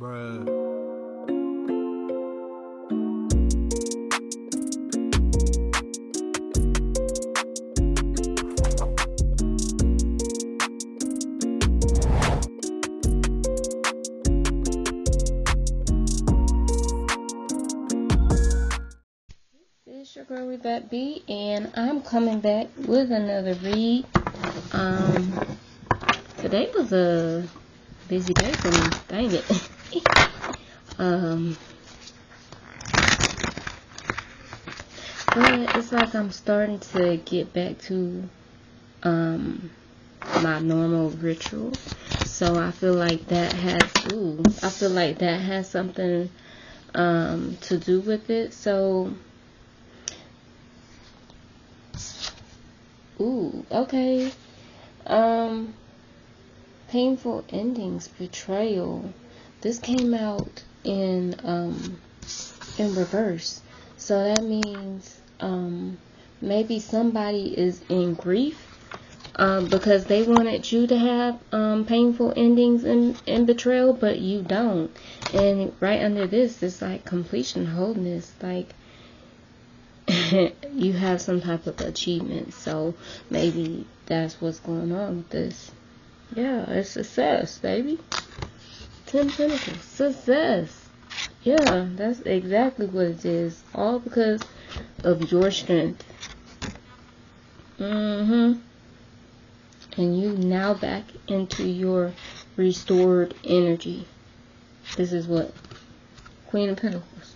Bruh. It's your girl Yvette B, and I'm coming back with another read. Today was a busy day for me. Dang it. But it's like I'm starting to get back to my normal ritual. So I feel like that has something to do with it. So okay. Painful endings, betrayal. This came out in reverse. So that means maybe somebody is in grief because they wanted you to have painful endings and betrayal, but you don't. And right under this, it's like completion, wholeness, like you have some type of achievement. So maybe that's what's going on with this. Yeah, it's success, baby. 10 Pentacles, success. Yeah, that's exactly what it is. All because of your strength. And you now back into your restored energy. This is what? Queen of Pentacles.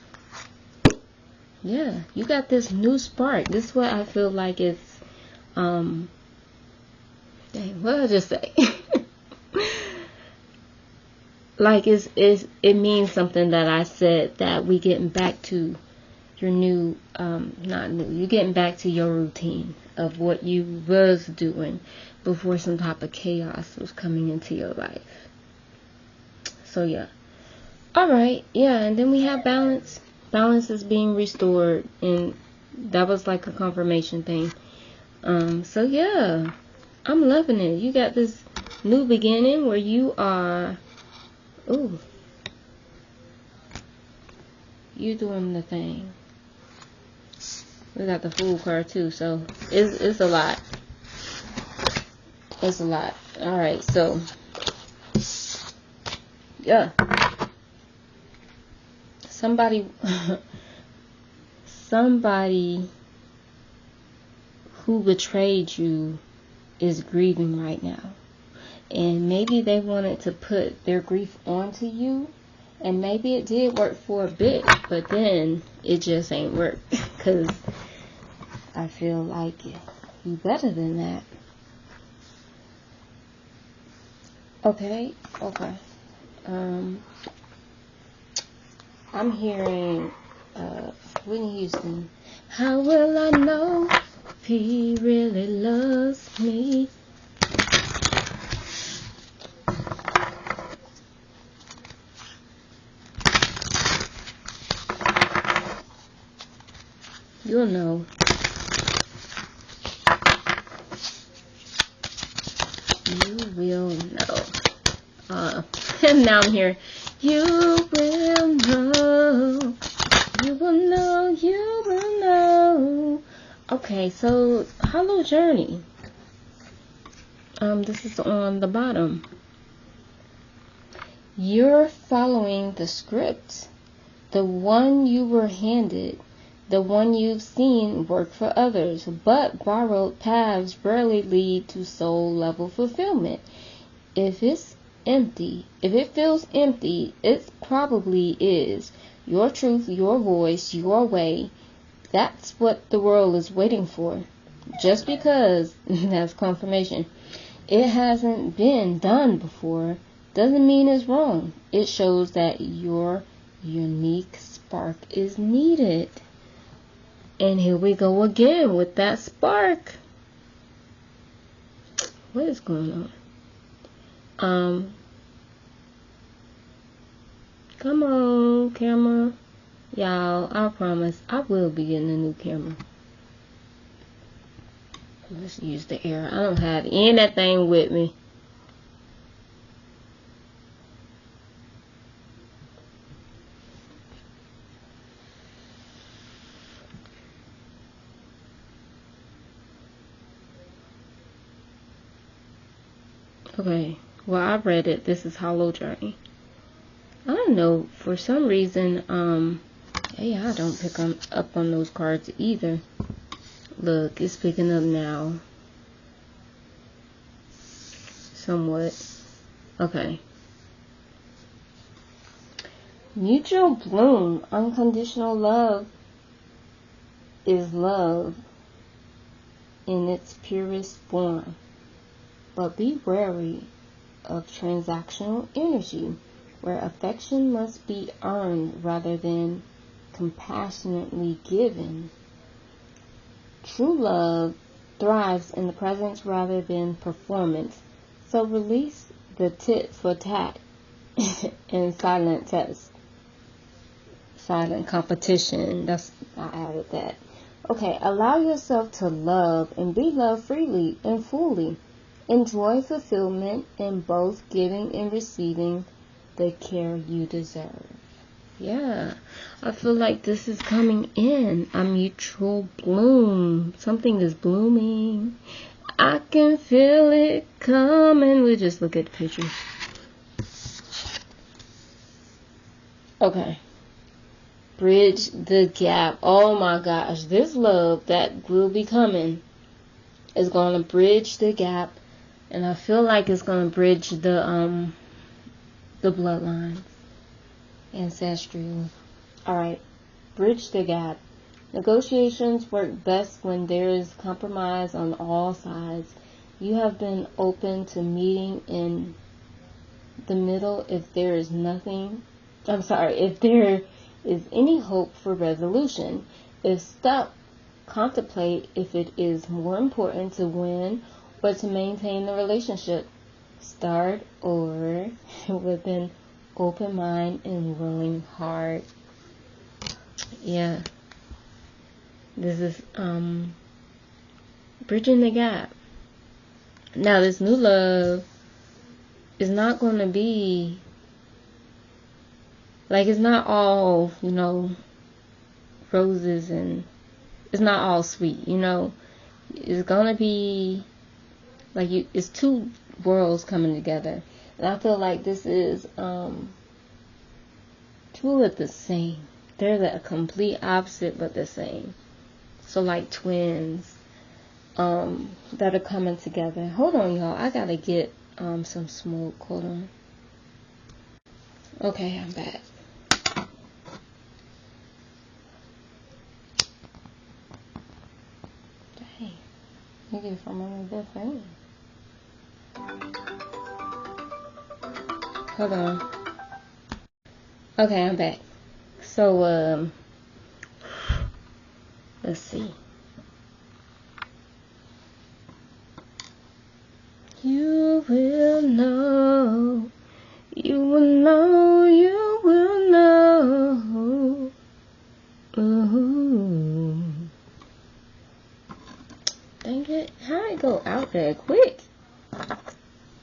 Yeah, you got this new spark. This is what I feel like it's, dang, what did I just say? Like it means something that I said, that we getting back to your new, not new, you getting back to your routine of what you was doing before some type of chaos was coming into your life. So yeah. Alright, yeah, and then we have balance. Balance is being restored, and that was like a confirmation thing. So yeah, I'm loving it. You got this new beginning where you are, you doing the thing. We got the Fool card too, so it's a lot. It's a lot. Alright, so yeah. Somebody who betrayed you is grieving right now. And maybe they wanted to put their grief onto you. And maybe it did work for a bit, but then it just ain't work. Because I feel like you better than that. Okay. I'm hearing Whitney Houston. How will I know if he really loves me? You'll know. You will know. And now I'm here. You will know. You will know. You will know. Okay, so Hollow Journey. This is on the bottom. You're following the script, the one you were handed, the one you've seen work for others, but borrowed paths rarely lead to soul level fulfillment. If it feels empty, it probably is. Your truth, your voice, your way, that's what the world is waiting for. Just because, that's confirmation, it hasn't been done before, doesn't mean it's wrong. It shows that your unique spark is needed. And here we go again with that spark. What is going on? Come on, camera. Y'all, I promise I will be getting a new camera. Let's use the air. I don't have anything with me. Okay, well, I read it. This is Hollow Journey. I don't know, for some reason, hey, I don't pick up on those cards either. Look, it's picking up now. Somewhat. Okay. Mutual bloom. Unconditional love is love in its purest form. But be wary of transactional energy, where affection must be earned rather than compassionately given. True love thrives in the presence rather than performance. So release the tit for tat and silent test. Silent competition. I added that. Okay, allow yourself to love and be loved freely and fully. Enjoy fulfillment in both giving and receiving the care you deserve. Yeah, I feel like this is coming in. A mutual bloom. Something is blooming. I can feel it coming. We'll just look at the picture. Okay. Bridge the gap. Oh my gosh. This love that will be coming is going to bridge the gap. And I feel like it's going to bridge the bloodlines. Ancestral. Alright. Bridge the gap. Negotiations work best when there is compromise on all sides. You have been open to meeting in the middle if there is if there is any hope for resolution. If stuck, contemplate if it is more important to win or to maintain the relationship. Start over with an open mind and willing heart. Yeah. This is bridging the gap. Now this new love is not going to be like, it's not all, roses, and it's not all sweet, It's going to be like it's two worlds coming together. And I feel like this is two of the same. They're the complete opposite but the same. So like twins that are coming together. Hold on, y'all. I gotta get some smoke. Hold on. Okay, I'm back. Dang. You get it from another thing. Hold on. Okay, I'm back. So, let's see. You will know. You will know. You will know. Ooh. Dang it. How'd it go out there quick?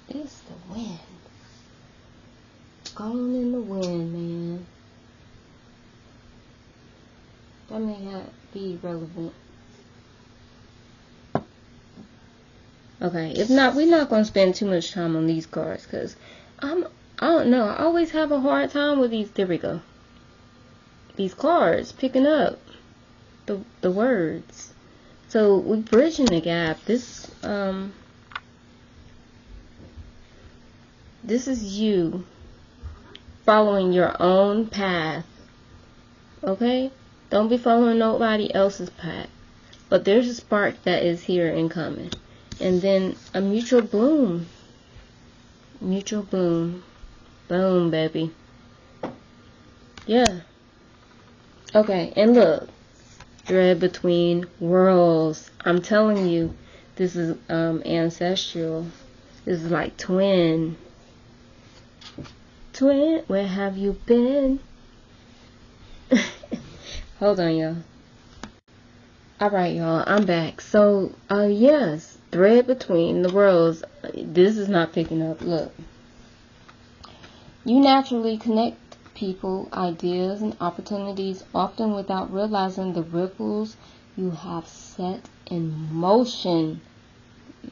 It's the wind. Gone in the wind, man. That may not be relevant. Okay, if not, we're not going to spend too much time on these cards, because I don't know, I always have a hard time with these. There we go. These cards, picking up the words. So we're bridging the gap. This is you following your own path. Okay? Don't be following nobody else's path. But there's a spark that is here and coming. And then a mutual bloom. Mutual bloom. Boom, baby. Yeah. Okay, and look. Thread between worlds. I'm telling you, this is ancestral. This is like twin. Twin, where have you been? Hold on, y'all. Alright, y'all, I'm back. So, yes, thread between the worlds. This is not picking up. Look. You naturally connect people, ideas, and opportunities, often without realizing the ripples you have set in motion.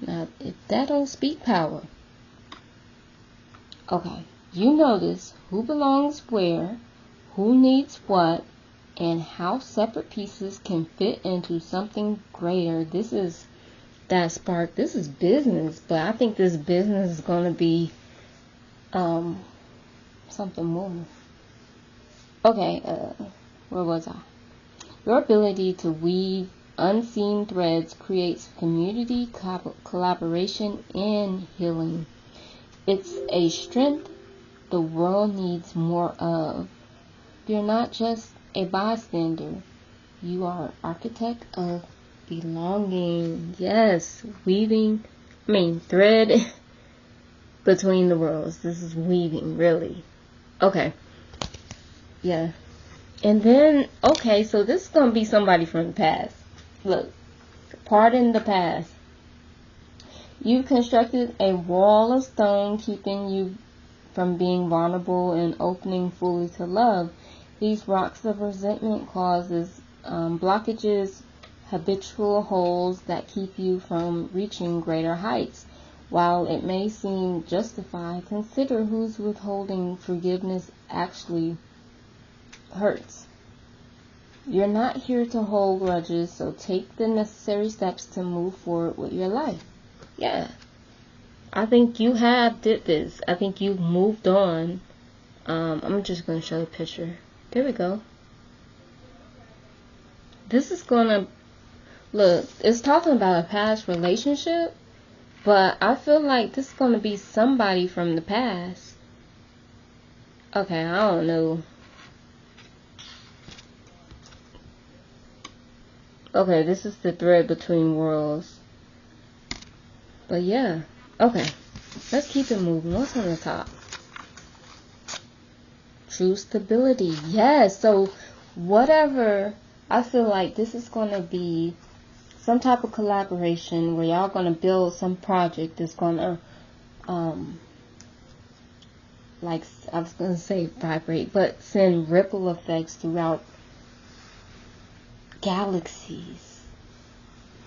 Now, if that don't speak power. Okay, you notice who belongs where, who needs what, and how separate pieces can fit into something greater. This is that spark. This is business, but I think this business is going to be something more. Okay, where was I? Your ability to weave unseen threads creates community collaboration and healing. It's a strength the world needs more of. You're not just a bystander. You are architect of belonging. Yes, thread between the worlds. This is weaving, really. Okay. Yeah. And then, okay, so this is going to be somebody from the past. Look, pardon the past. You've constructed a wall of stone keeping you from being vulnerable and opening fully to love. These rocks of resentment causes blockages, habitual holes that keep you from reaching greater heights. While it may seem justified, consider whose withholding forgiveness actually hurts. You're not here to hold grudges, so take the necessary steps to move forward with your life. Yeah. I think you have did this. I think you've moved on. I'm just going to show the picture. There we go. This is going to, look, it's talking about a past relationship, but I feel like this is going to be somebody from the past. Okay, I don't know. Okay, this is the thread between worlds. But yeah, okay. Let's keep it moving. What's on the top? True stability. Yes, so whatever, I feel like this is going to be some type of collaboration where y'all going to build some project that's going to, like I was going to say vibrate, but send ripple effects throughout galaxies.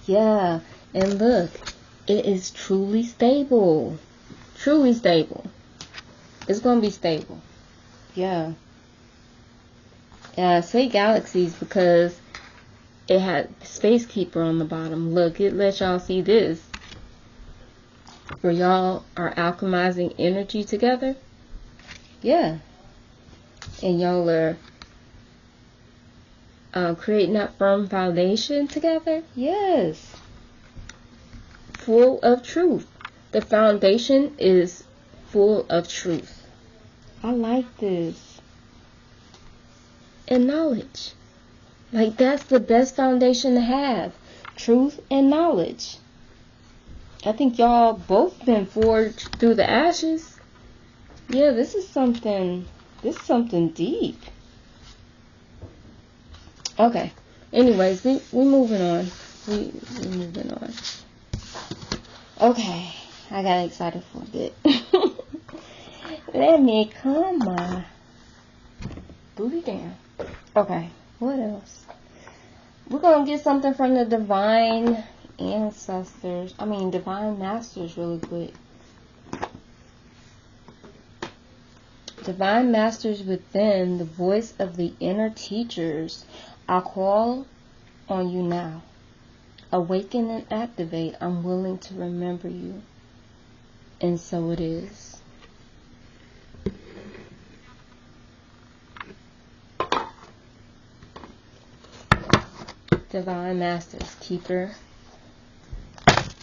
Yeah, and look, it is truly stable. Truly stable. It's going to be stable. Yeah. Yeah, I say galaxies because it had Space Keeper on the bottom. Look, it lets y'all see this. Where y'all are alchemizing energy together. Yeah. And y'all are creating that firm foundation together. Yes. Full of truth. The foundation is full of truth. I like this. And knowledge. Like, that's the best foundation to have. Truth and knowledge. I think y'all both been forged through the ashes. Yeah, this is something deep. Okay. Anyways, we moving on. We moving on. Okay. I got excited for a bit. Let me calm my booty down. Okay. What else? We're going to get something from the divine masters really quick. Divine masters within, the voice of the inner teachers. I call on you now. Awaken and activate. I'm willing to remember you. And so it is. Divine Masters, Keeper.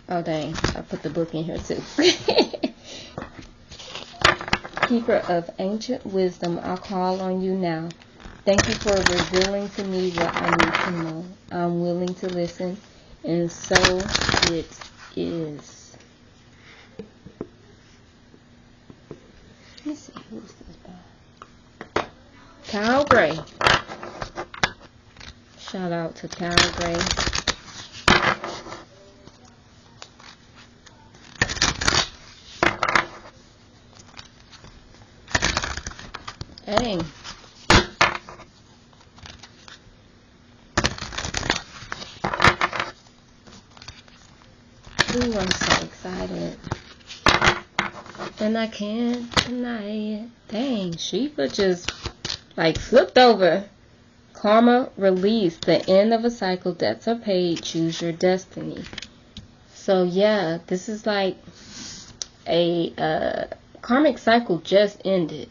Oh dang, I put the book in here too. Keeper of ancient wisdom, I call on you now. Thank you for revealing to me what I need to know. I'm willing to listen, and so it is. Let me see, who's this by? Kyle Gray. Shout out to Kyle Gray. Dang. Ooh, I'm so excited. And I can't deny it. Dang, Shiva just like flipped over. Karma release, the end of a cycle, debts are paid, choose your destiny. So yeah, this is like a karmic cycle just ended.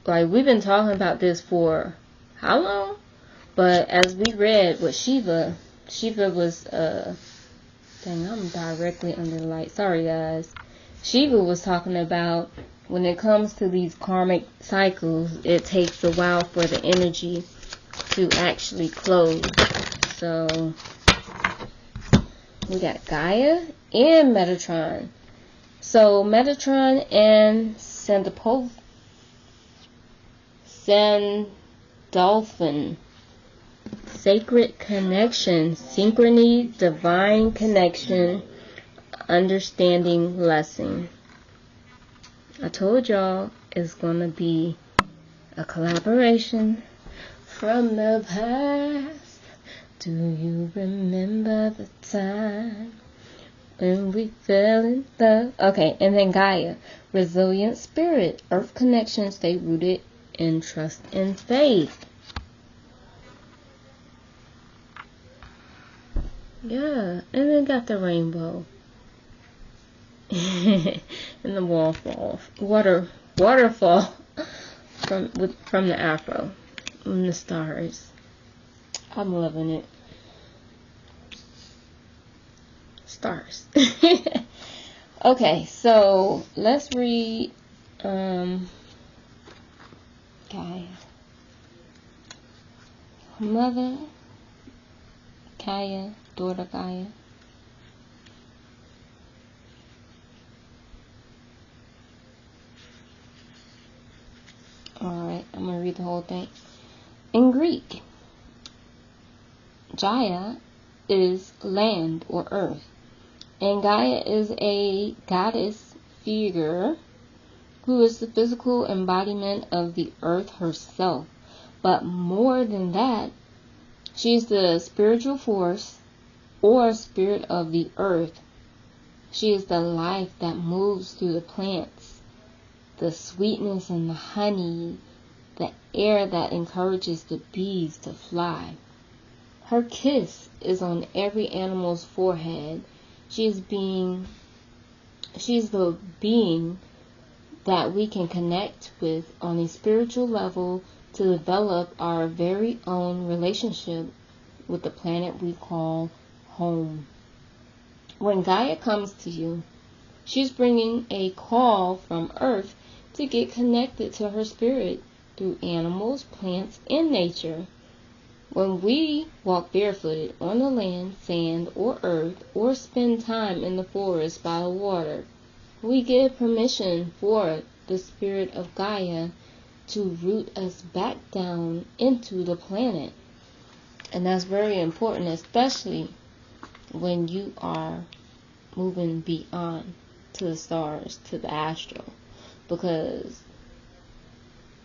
Like, we've been talking about this for how long? But as we read with Shiva was dang, I'm directly under the light. Sorry guys. Shiva was talking about when it comes to these karmic cycles, it takes a while for the energy to actually close. So we got Gaia and Metatron. So Metatron and Sandalphon, sacred connection, synchrony, divine connection, understanding lesson. I told y'all it's gonna be a collaboration from the past. Do you remember the time when we fell in love? Okay, and then Gaia, resilient spirit, earth connection, stay rooted in trust and faith. Yeah, and then got the rainbow. And the waterfall from the afro, and the stars. I'm loving it. Stars. Okay, so let's read Gaia. Mother Gaia, daughter Gaia. Alright, I'm going to read the whole thing. In Greek, Gaia is land or earth, and Gaia is a goddess figure who is the physical embodiment of the earth herself. But more than that, she is the spiritual force or spirit of the earth. She is the life that moves through the plants, the sweetness and the honey, the air that encourages the bees to fly. Her kiss is on every animal's forehead. She is the being that we can connect with on a spiritual level to develop our very own relationship with the planet we call home. When Gaia comes to you, she's bringing a call from Earth to get connected to her spirit through animals, plants, and nature. When we walk barefooted on the land, sand, or earth, or spend time in the forest by the water, we give permission for the spirit of Gaia to root us back down into the planet. And that's very important, especially when you are moving beyond to the stars, to the astral. Because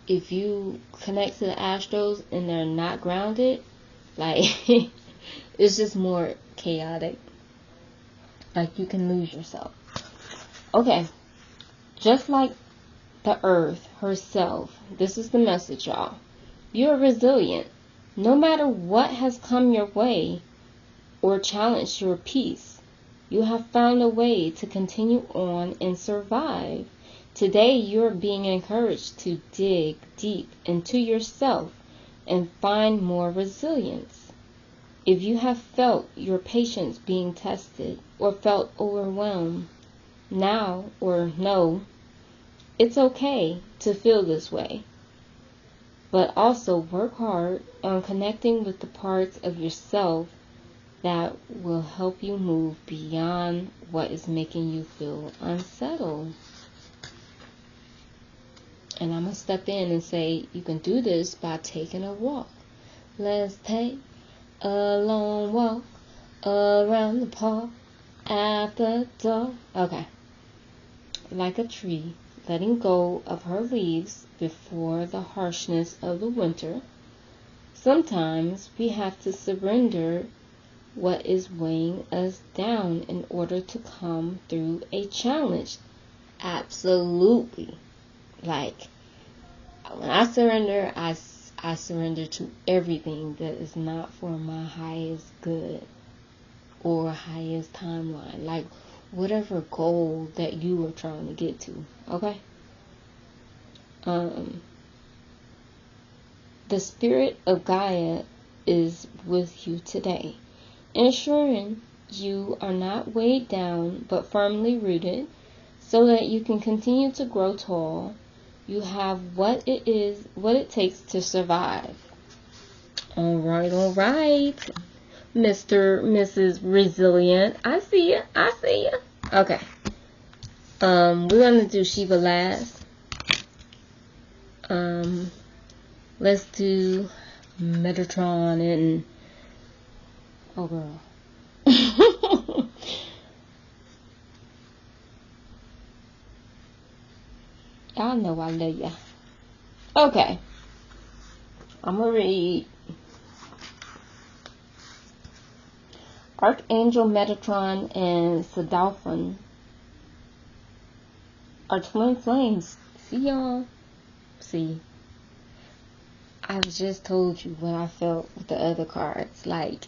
if you connect to the astros and they're not grounded, like, it's just more chaotic. Like, you can lose yourself. Okay, just like the earth herself, this is the message, y'all. You're resilient. No matter what has come your way or challenged your peace, you have found a way to continue on and survive. Today, you're being encouraged to dig deep into yourself and find more resilience. If you have felt your patience being tested or felt overwhelmed, now or no, it's okay to feel this way. But also work hard on connecting with the parts of yourself that will help you move beyond what is making you feel unsettled. And I'm going to step in and say you can do this by taking a walk. Let's take a long walk around the park after dark. Okay. Like a tree, letting go of her leaves before the harshness of the winter. Sometimes we have to surrender what is weighing us down in order to come through a challenge Absolutely. Like, when I surrender, I surrender to everything that is not for my highest good or highest timeline. Like, whatever goal that you are trying to get to. Okay? The spirit of Gaia is with you today, ensuring you are not weighed down but firmly rooted so that you can continue to grow tall. You have what it takes to survive. All right. Mrs. Resilient. I see you. Okay. We're gonna do Shiva last. Let's do Metatron and oh girl. Y'all know I love ya. Okay. I'm gonna read Archangel Metatron and Sandalphon are twin flames. See y'all? See. I just told you what I felt with the other cards. Like,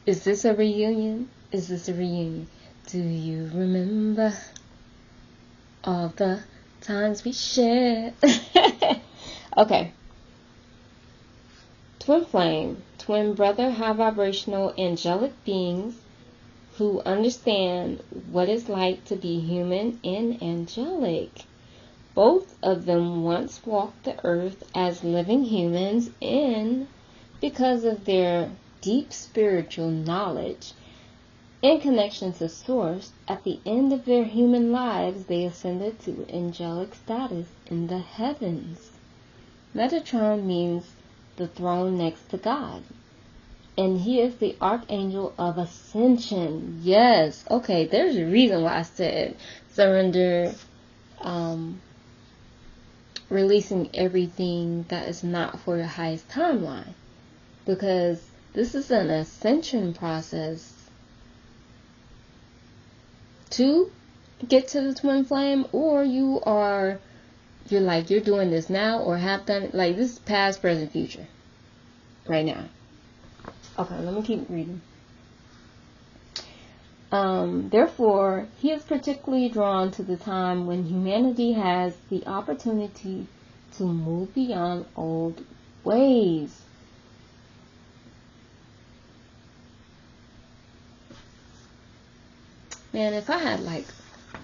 is this a reunion? Do you remember all the times we shared? Okay. Twin flame, twin brother, high vibrational angelic beings who understand what it's like to be human and angelic. Both of them once walked the earth as living humans, and because of their deep spiritual knowledge in connection to Source, at the end of their human lives, they ascended to angelic status in the heavens. Metatron means the throne next to God, and he is the Archangel of Ascension. Yes, okay, there's a reason why I said surrender, releasing everything that is not for your highest timeline, because this is an ascension process to get to the twin flame, or you're doing this now or have done it. Like, this is past, present, future right now. Okay, let me keep reading. Therefore, he is particularly drawn to the time when humanity has the opportunity to move beyond old ways. Man, if I had like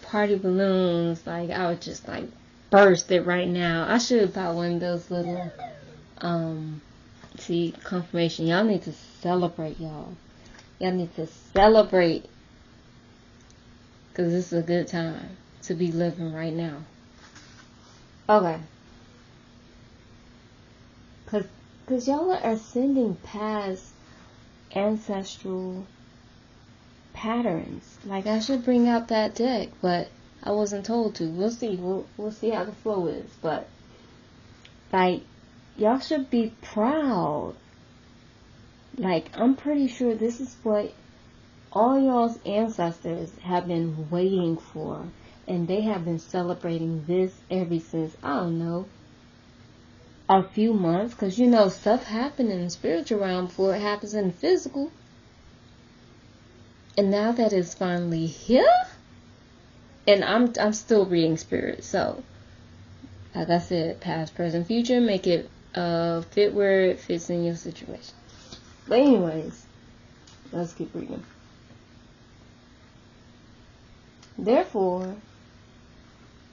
party balloons, like I would just like burst it right now. I should have bought one of those little confirmation. Y'all need to celebrate, y'all. Y'all need to celebrate. Because this is a good time to be living right now. Okay. Because y'all are ascending past ancestral patterns. Like, I should bring out that deck, but I wasn't told to. We'll see. We'll see how the flow is. But, like, y'all should be proud. Like, I'm pretty sure this is what all y'all's ancestors have been waiting for, and they have been celebrating this ever since, I don't know, a few months, because you know stuff happened in the spiritual realm before it happens in the physical, and now that it's finally here, and I'm still reading spirit, so like I said, past, present, future, make it fit where it fits in your situation. But anyways, let's keep reading. Therefore,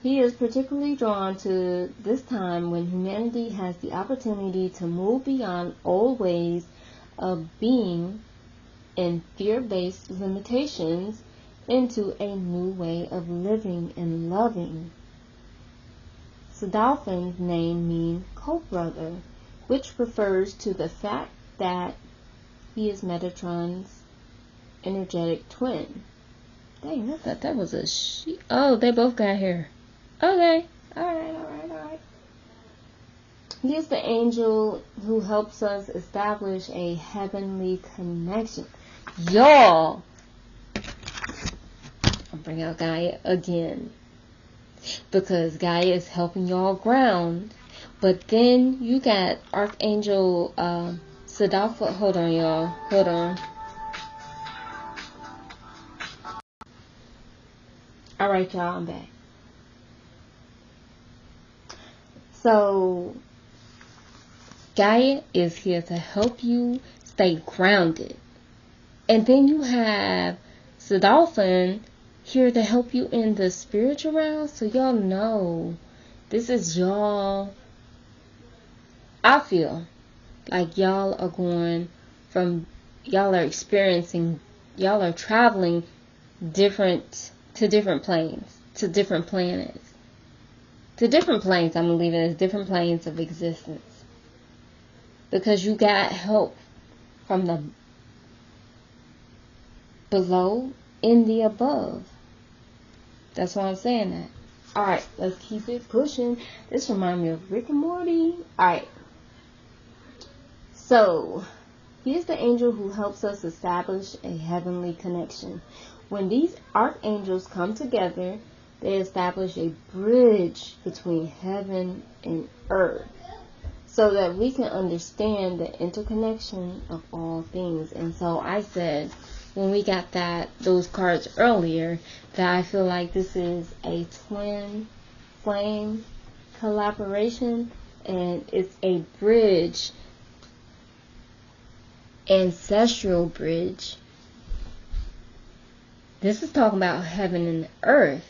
he is particularly drawn to this time when humanity has the opportunity to move beyond old ways of being and fear-based limitations into a new way of living and loving. Sandalphon's name means co-brother, which refers to the fact that he is Metatron's energetic twin. Dang, I thought that was a she. Oh, they both got hair. Okay. Alright. He is the angel who helps us establish a heavenly connection. Y'all! I'll bring out Gaia again. because Gaia is helping y'all ground. But then you got Archangel Sadalfa. Hold on, y'all. Hold on. Alright, y'all, I'm back. So, Gaia is here to help you stay grounded. And then you have Sadalfin here to help you in the spiritual realm. So y'all know, this is y'all. I feel like y'all are going from, y'all are experiencing, y'all are traveling to different planes, to different planets. To different planes, I'm going to leave it as different planes of existence. Because you got help from the below and the above. That's why I'm saying that. Alright, let's keep it pushing. This reminds me of Rick and Morty. Alright. So, here's the angel who helps us establish a heavenly connection. When these archangels come together, they establish a bridge between heaven and earth, so that we can understand the interconnection of all things. And so I said, when we got those cards earlier, that I feel like this is a twin flame collaboration, and it's a bridge, ancestral bridge. This is talking about heaven and earth.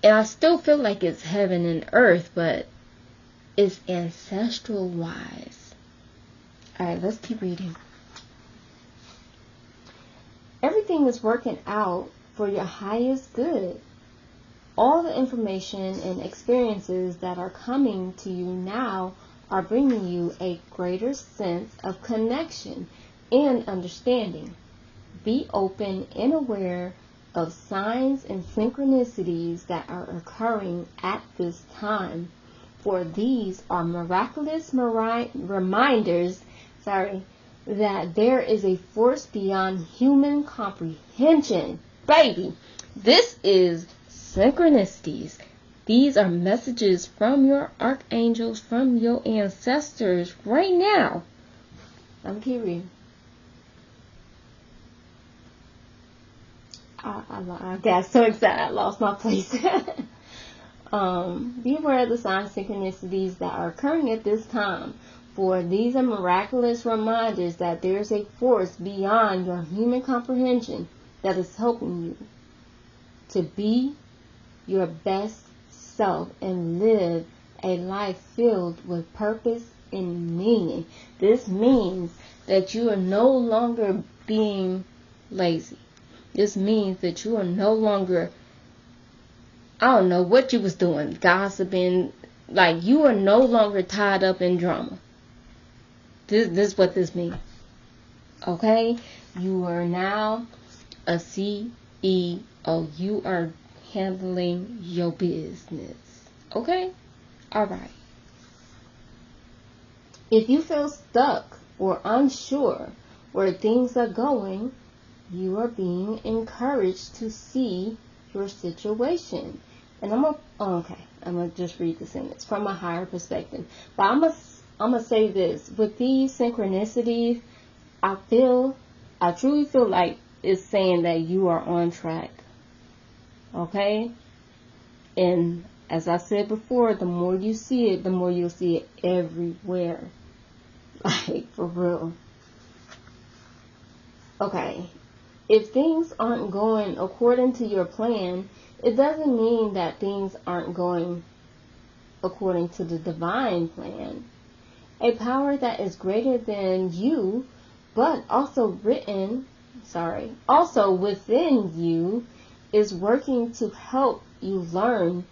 And I still feel like it's heaven and earth, but it's ancestral wise. Alright, let's keep reading. Everything is working out for your highest good. All the information and experiences that are coming to you now are bringing you a greater sense of connection and understanding. Be open and aware of signs and synchronicities that are occurring at this time, for these are miraculous reminders that there is a force beyond human comprehension. Baby, this is synchronicities. These are messages from your archangels, from your ancestors right now. I'm keep reading. I got so excited I lost my place. Be aware of the signs and synchronicities that are occurring at this time, for these are miraculous reminders that there is a force beyond your human comprehension that is helping you to be your best self and live a life filled with purpose and meaning. This means that you are no longer being lazy. This means that you are no longer, I don't know what you was doing, gossiping. Like, you are no longer tied up in drama. This is what this means. Okay? You are now a CEO. You are handling your business. Okay? Alright. If you feel stuck or unsure where things are going, you are being encouraged to see your situation. And I'm gonna just read the sentence from a higher perspective. But I'm gonna say this. With these synchronicities, I truly feel like it's saying that you are on track. Okay? And as I said before, the more you see it, the more you'll see it everywhere. Like, for real. Okay. If things aren't going according to your plan, it doesn't mean that things aren't going according to the divine plan. A power that is greater than you, but also within you, is working to help you learn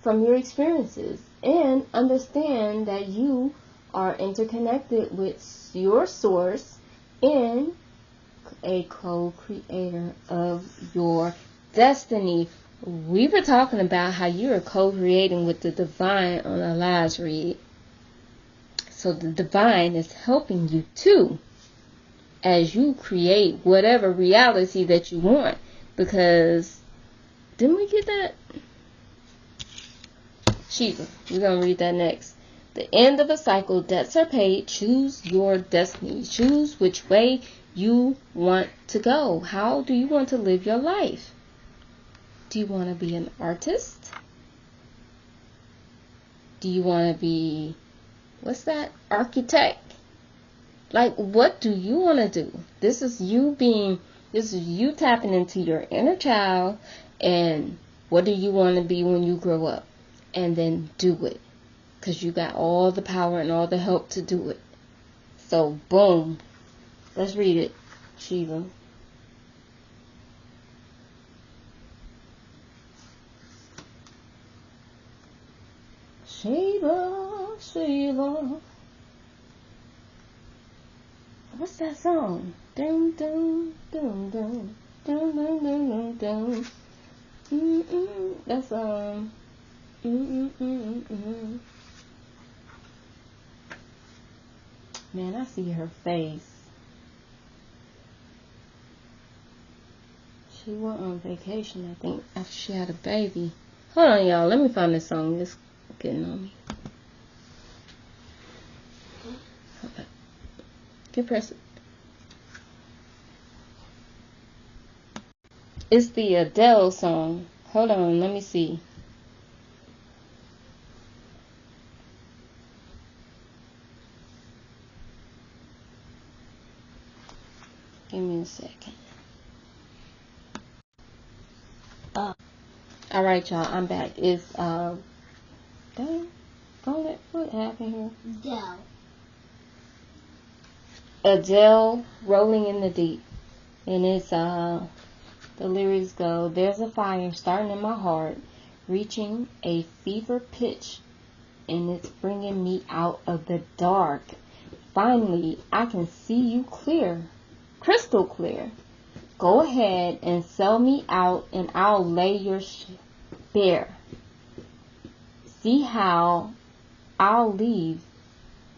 from your experiences and understand that you are interconnected with your source and a co-creator of your destiny. We were talking about how you are co-creating with the divine on the last read. So the divine is helping you too as you create whatever reality that you want. Because, didn't we get that? Shiva, we're going to read that next. The end of a cycle, debts are paid. Choose your destiny. Choose which way you want to go. How do you want to live your life? Do you want to be an artist? Do you want to be, what's that, architect? Like, what do you want to do? This is you tapping into your inner child, and what do you want to be when you grow up? And then do it. Because you got all the power and all the help to do it. So, boom. Let's read it, Shiva. Shiva, Shiva. What's that song? Dum dum dum dum dum dum dum dum. That's Man, I see her face. She went on vacation, I think, after she had a baby. Hold on, y'all. Let me find this song. It's getting on me. Okay. Can press it. It's the Adele song. Hold on, let me see. Give me a second. Alright, y'all, I'm back. It's, dang, what happened here? Adele, Rolling in the Deep. And it's, the lyrics go, there's a fire starting in my heart, reaching a fever pitch, and it's bringing me out of the dark. Finally, I can see you clear, crystal clear. Go ahead and sell me out, and I'll lay your bare. See how I'll leave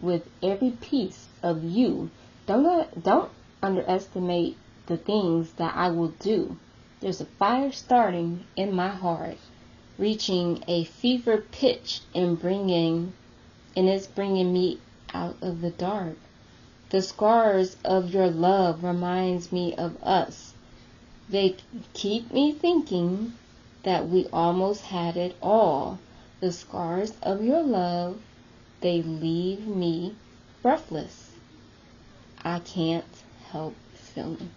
with every piece of you. Don't underestimate the things that I will do. There's a fire starting in my heart, reaching a fever pitch and it's bringing me out of the dark. The scars of your love reminds me of us. They keep me thinking that we almost had it all. The scars of your love, they leave me breathless. I can't help feeling.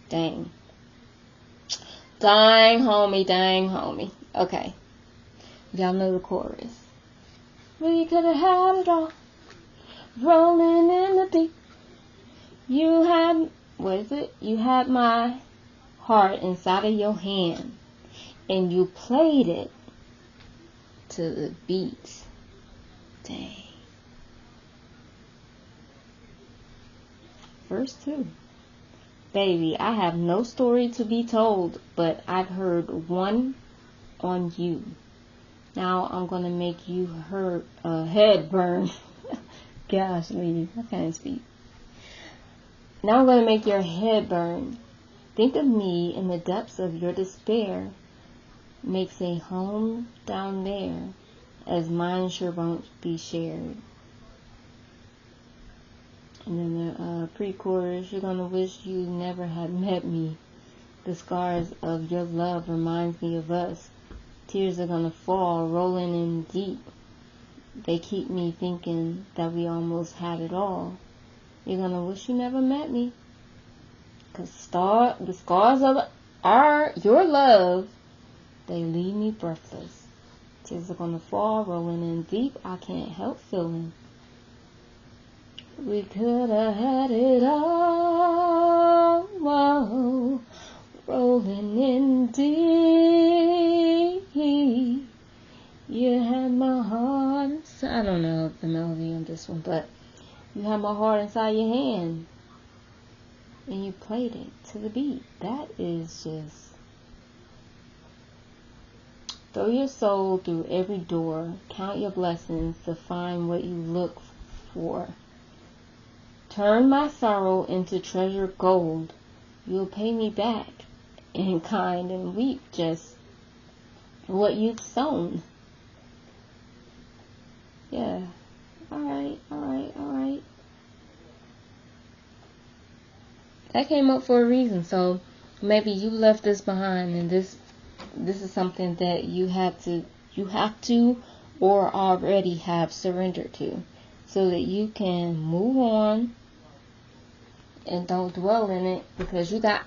Dang. Dang, homie. Okay. Y'all know the chorus. We could have had it all. Rolling in the deep. You had my heart inside of your hand. And you played it to the beat. Dang. Verse 2. Baby, I have no story to be told, but I've heard one on you. Now I'm going to make you head burn. Gosh, lady, I can't speak. Now I'm going to make your head burn. Think of me in the depths of your despair. Makes a home down there, as mine sure won't be shared. And then the pre-chorus, you're going to wish you never had met me. The scars of your love reminds me of us. Tears are going to fall, rolling in deep. They keep me thinking that we almost had it all. You're going to wish you never met me. Because the scars of your love, they leave me breathless. Tears are going to fall, rolling in deep. I can't help feeling. We could have had it all, whoa, rolling in deep. You had my heart inside. I don't know the melody on this one, but you had my heart inside your hand, and you played it to the beat. That is just, throw your soul through every door. Count your blessings to find what you look for. Turn my sorrow into treasure gold. You'll pay me back in kind and weep just what you've sown. Yeah. Alright. That came up for a reason, so maybe you left this behind, and this is something that you have to or already have surrendered to, so that you can move on and don't dwell in it, because you got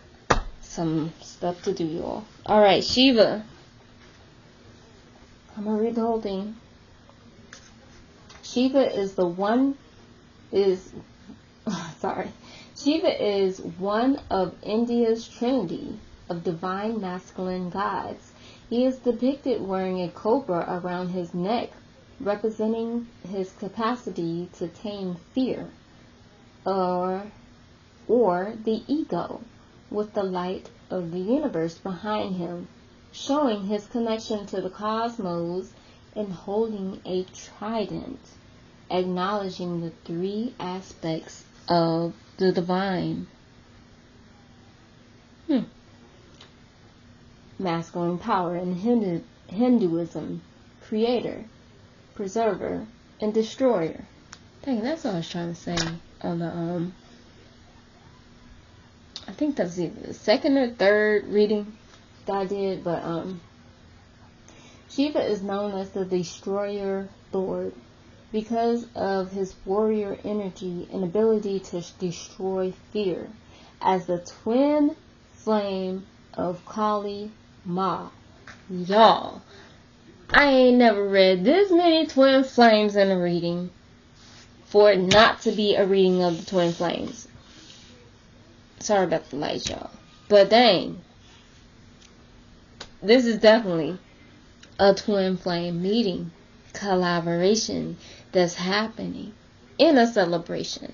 some stuff to do, y'all. Alright, Shiva. I'm gonna read the whole thing. Shiva is one of India's trinity of divine masculine gods. He is depicted wearing a cobra around his neck, representing his capacity to tame fear, or the ego, with the light of the universe behind him, showing his connection to the cosmos, and holding a trident, acknowledging the three aspects of the divine. Masculine power in Hinduism: creator, preserver, and destroyer. Dang, that's what I was trying to say on the I think that's either the second or third reading that I did, but Shiva is known as the destroyer lord because of his warrior energy and ability to destroy fear, as the twin flame of Kali Ma. Y'all, I ain't never read this many twin flames in a reading for it not to be a reading of the twin flames. Sorry about the lights, y'all, but dang, this is definitely a twin flame meeting, collaboration that's happening in a celebration.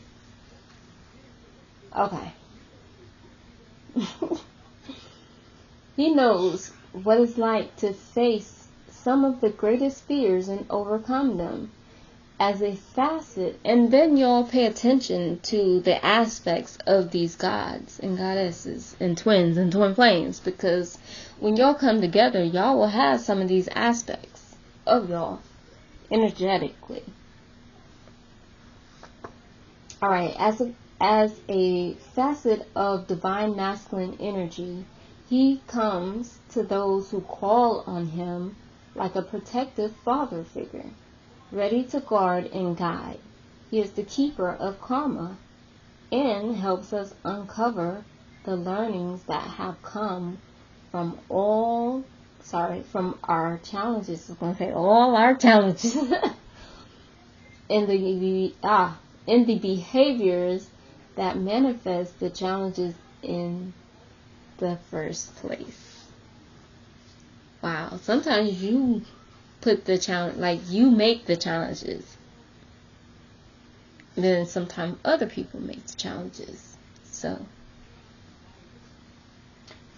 Okay. He knows what it's like to face some of the greatest fears and overcome them as a facet. And then y'all pay attention to the aspects of these gods and goddesses and twins and twin flames, because when y'all come together, y'all will have some of these aspects of y'all energetically. Alright, as a facet of divine masculine energy, he comes to those who call on him like a protective father figure, ready to guard and guide. He is the keeper of karma and helps us uncover the learnings that have come from our challenges. I was going to say all our challenges in the behaviors that manifest the challenges in the first place. Wow, sometimes you put the challenge, like you make the challenges. Then sometimes other people make the challenges. So,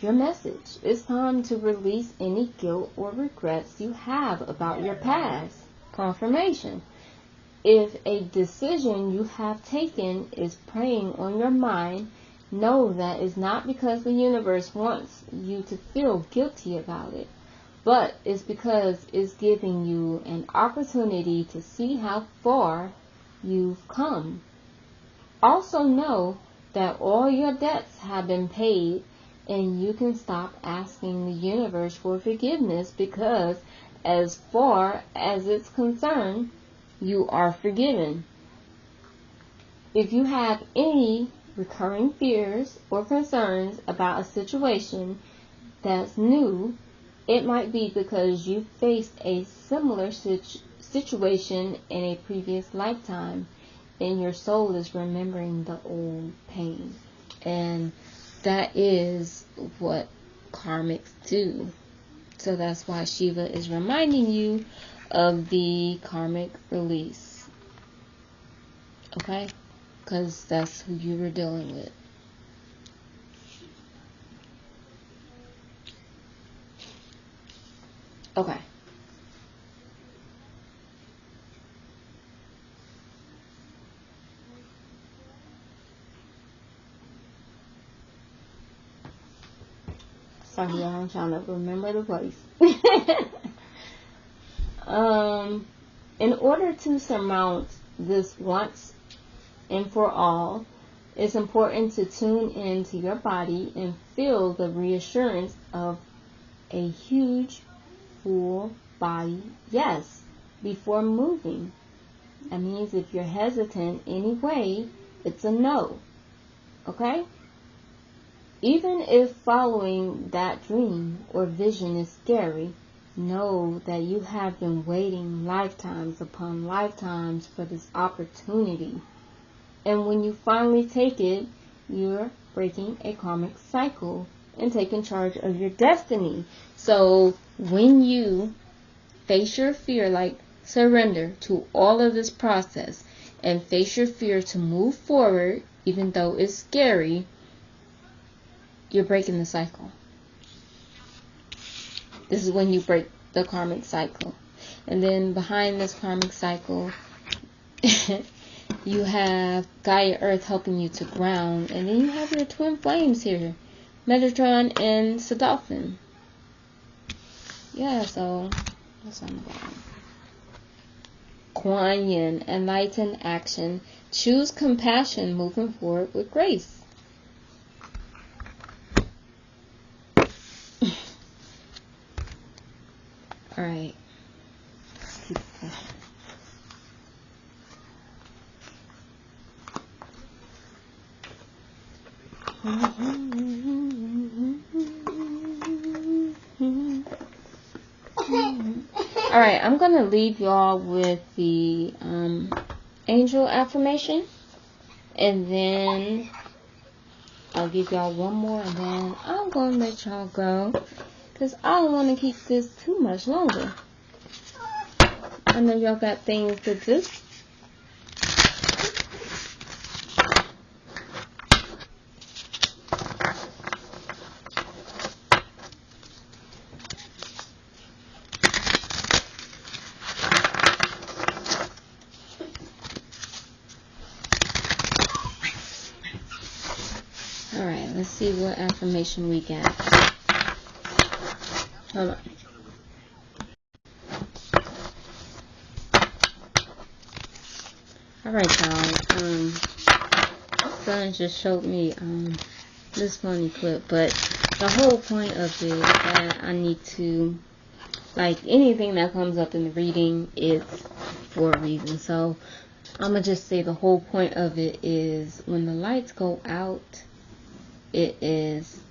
your message: it's time to release any guilt or regrets you have about your past. Confirmation: if a decision you have taken is preying on your mind, know that it's not because the universe wants you to feel guilty about it, but it's because it's giving you an opportunity to see how far you've come. Also know that all your debts have been paid, and you can stop asking the universe for forgiveness, because as far as it's concerned, you are forgiven. If you have any recurring fears or concerns about a situation that's new, it might be because you faced a similar situation in a previous lifetime, and your soul is remembering the old pain. And that is what karmics do. So that's why Shiva is reminding you of the karmic release. Okay? Because that's who you were dealing with. Okay. Sorry, I'm trying to remember the place. In order to surmount this once and for all, it's important to tune into your body and feel the reassurance of a huge, full body yes before moving. That means if you're hesitant anyway, it's a no. Okay? Even if following that dream or vision is scary, know that you have been waiting lifetimes upon lifetimes for this opportunity. And when you finally take it, you're breaking a karmic cycle and taking charge of your destiny. So when you face your fear, like surrender to all of this process and face your fear to move forward, even though it's scary, you're breaking the cycle. This is when you break the karmic cycle. And then behind this karmic cycle, you have Gaia Earth helping you to ground. And then you have your twin flames here, Metatron and Sadolphin. Yeah, so that's on the bottom. Kuan Yin, enlightened action. Choose compassion, moving forward with grace. All right. Keep going. All right, I'm going to leave y'all with the angel affirmation, and then I'll give y'all one more, and then I'm going to let y'all go, because I don't want to keep this too much longer. I know y'all got things to do. Alright, let's see what affirmation we got. Hold on. Alright, y'all. Son just showed me this funny clip, but the whole point of it that I need to, like, anything that comes up in the reading is for a reason. So I'm gonna just say the whole point of it is when the lights go out, it is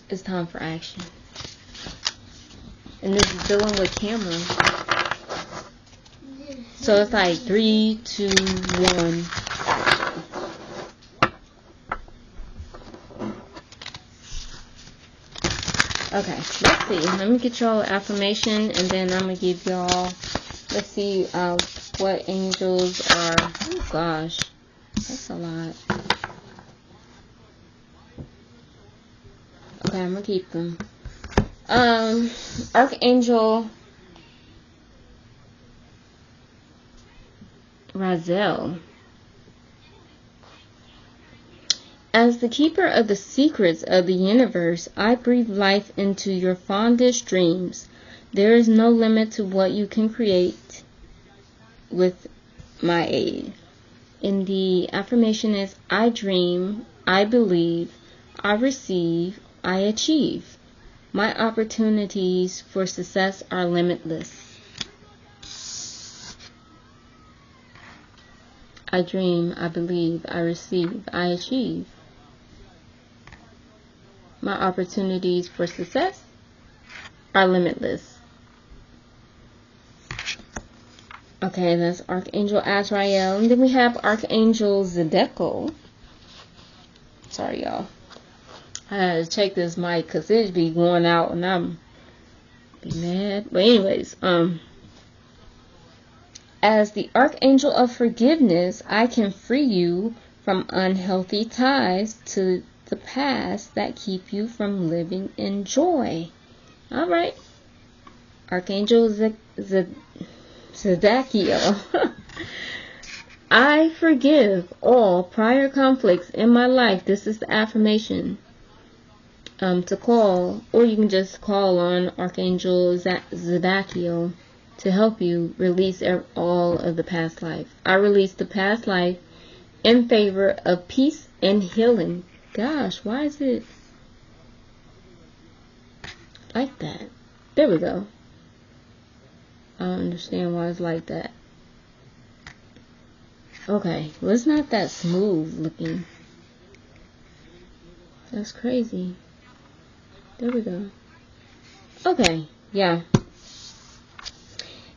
it's time for action. And this is dealing with camera. So it's like 3, 2, 1. Okay, let's see. Let me get y'all an affirmation, and then I'm gonna give y'all. Let's see what angels are. Oh gosh, that's a lot. Okay, I'm gonna keep them. Archangel Raziel. As the keeper of the secrets of the universe, I breathe life into your fondest dreams. There is no limit to what you can create with my aid. And the affirmation is, I dream, I believe, I receive, I achieve. My opportunities for success are limitless. I dream, I believe, I receive, I achieve. My opportunities for success are limitless. Okay, that's Archangel Azrael. And then we have Archangel Zedekiel. Sorry, y'all. I had to check this mic because it be going out and I'm be mad. But anyways, as the Archangel of Forgiveness, I can free you from unhealthy ties to the past that keep you from living in joy. Alright. Archangel Zedekiel. I forgive all prior conflicts in my life. This is the affirmation. to call, or you can just call on Archangel Zadkiel to help you release all of the past life. I release the past life in favor of peace and healing. Gosh, why is it like that? There we go. I don't understand why it's like that. Okay, well, it's not that smooth looking. That's crazy. There we go. Okay, yeah.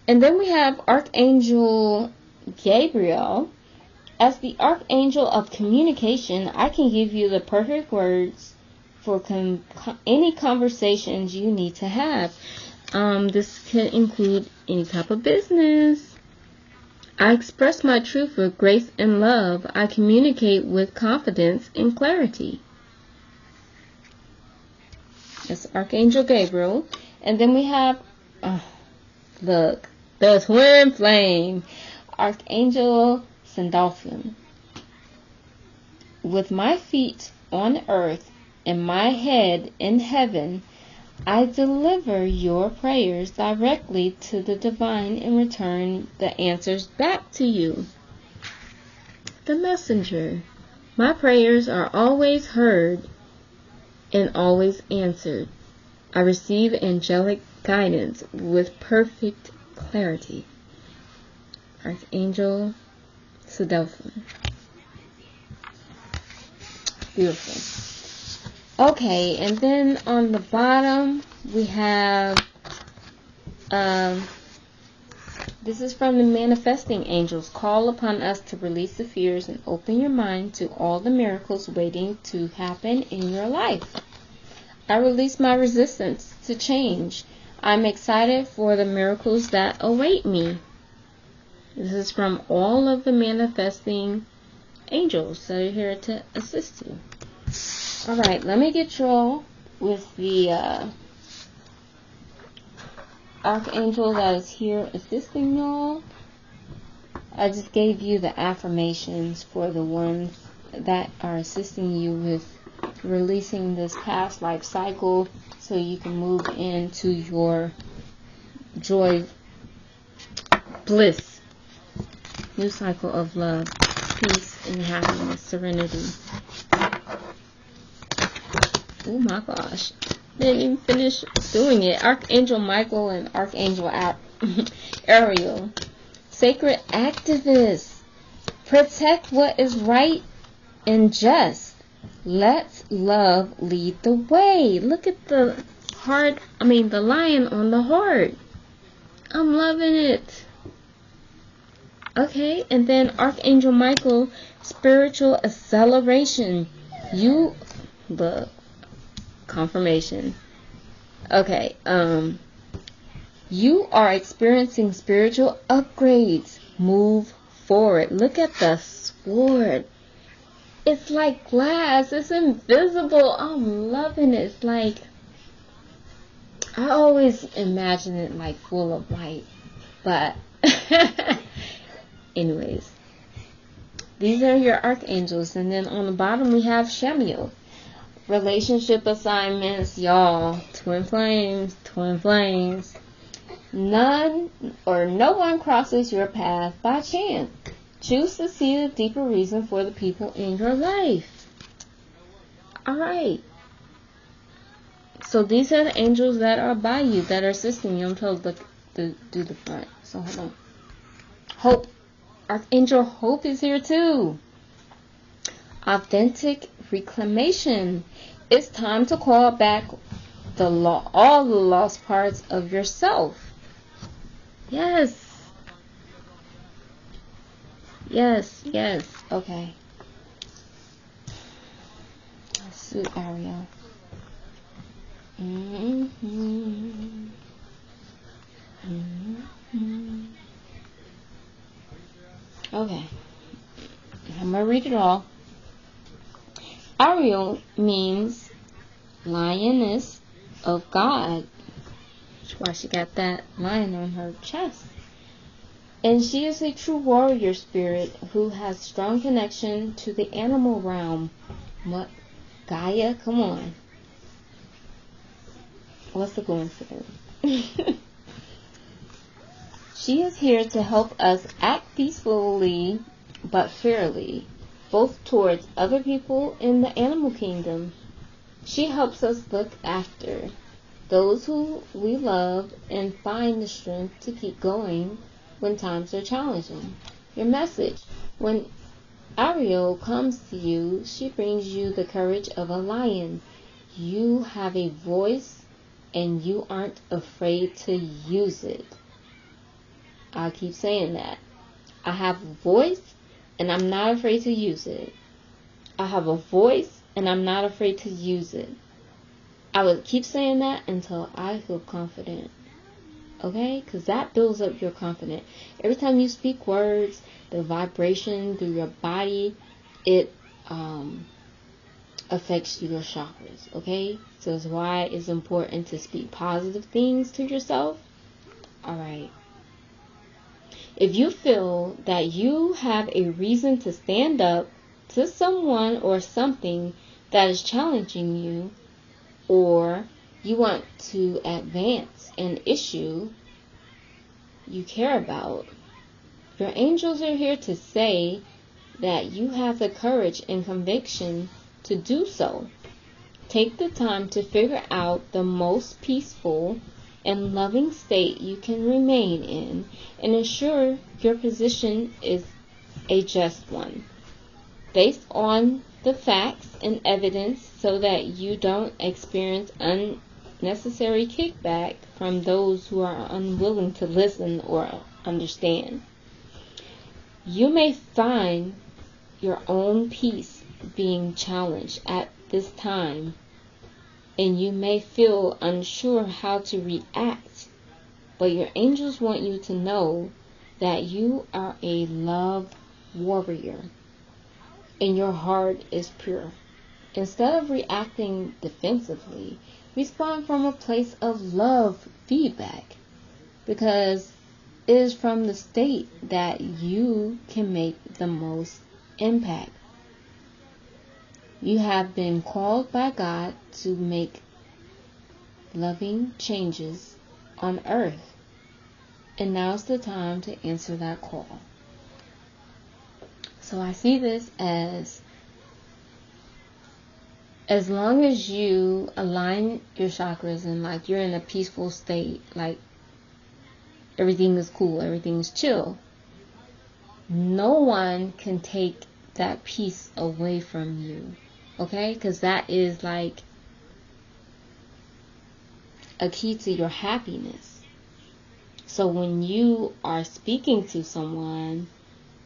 And then we have Archangel Gabriel. As the Archangel of Communication, I can give you the perfect words for any conversations you need to have. This can include any type of business. I express my truth with grace and love. I communicate with confidence and clarity. That's Archangel Gabriel. And then we have, look, the twin flame, Archangel Sandalphon. With my feet on earth and my head in heaven, I deliver your prayers directly to the divine and return the answers back to you. The messenger. My prayers are always heard and always answered. I receive angelic guidance with perfect clarity. Archangel Sandalphon. Beautiful. Okay, and then on the bottom we have, this is from the manifesting angels. Call upon us to release the fears and open your mind to all the miracles waiting to happen in your life. I release my resistance to change. I'm excited for the miracles that await me. This is from all of the manifesting angels that are here to assist you. Alright, let me get y'all with the Archangel that is here assisting y'all. I just gave you the affirmations for the ones that are assisting you with releasing this past life cycle so you can move into your joy, bliss, new cycle of love, peace, and happiness, serenity. Oh my gosh. Didn't even finish doing it. Archangel Michael and Archangel Ariel. Sacred activists. Protect what is right and just. Let love lead the way. Look at the heart. The lion on the heart. I'm loving it. Okay, and then Archangel Michael, spiritual acceleration. Look. Confirmation. Okay, you are experiencing spiritual upgrades. Move forward. Look at the sword. It's like glass. It's invisible. I'm loving it. It's like, I always imagine it like full of light. But anyways, these are your archangels. And then on the bottom we have Shemiel. Relationship assignments, y'all. Twin flames, twin flames. No one crosses your path by chance. Choose to see the deeper reason for the people in your life. Alright. So these are the angels that are by you, that are assisting you. I'm told to do the front. So hold on. Hope. Archangel Hope is here too. Authentic reclamation. It's time to call back all the lost parts of yourself. Yes. Yes. Okay. Suit Ariel. Okay. I'm gonna read it all. Ariel means lioness of God. That's why she got that lion on her chest. And she is a true warrior spirit who has strong connection to the animal realm. What? Gaia, come on. What's the coincidence? She is here to help us act peacefully but fairly, both towards other people in the animal kingdom. She helps us look after those who we love and find the strength to keep going when times are challenging. Your message. When Ariel comes to you, she brings you the courage of a lion. You have a voice and you aren't afraid to use it. I'll keep saying that. I have a voice and I'm not afraid to use it. I have a voice and I'm not afraid to use it. I would keep saying that until I feel confident. Okay? Because that builds up your confidence. Every time you speak words, the vibration through your body, it affects your chakras. Okay? So that's why it's important to speak positive things to yourself. Alright. If you feel that you have a reason to stand up to someone or something that is challenging you, or you want to advance an issue you care about, your angels are here to say that you have the courage and conviction to do so. Take the time to figure out the most peaceful and loving state you can remain in and ensure your position is a just one, based on the facts and evidence, so that you don't experience unnecessary kickback from those who are unwilling to listen or understand. You may find your own peace being challenged at this time, and you may feel unsure how to react, but your angels want you to know that you are a love warrior and your heart is pure. Instead of reacting defensively, respond from a place of love feedback, because it is from the state that you can make the most impact. You have been called by God to make loving changes on earth, and now's the time to answer that call. So I see this as long as you align your chakras and like you're in a peaceful state, like everything is cool, everything's chill, no one can take that peace away from you. Okay? Because that is like a key to your happiness. So when you are speaking to someone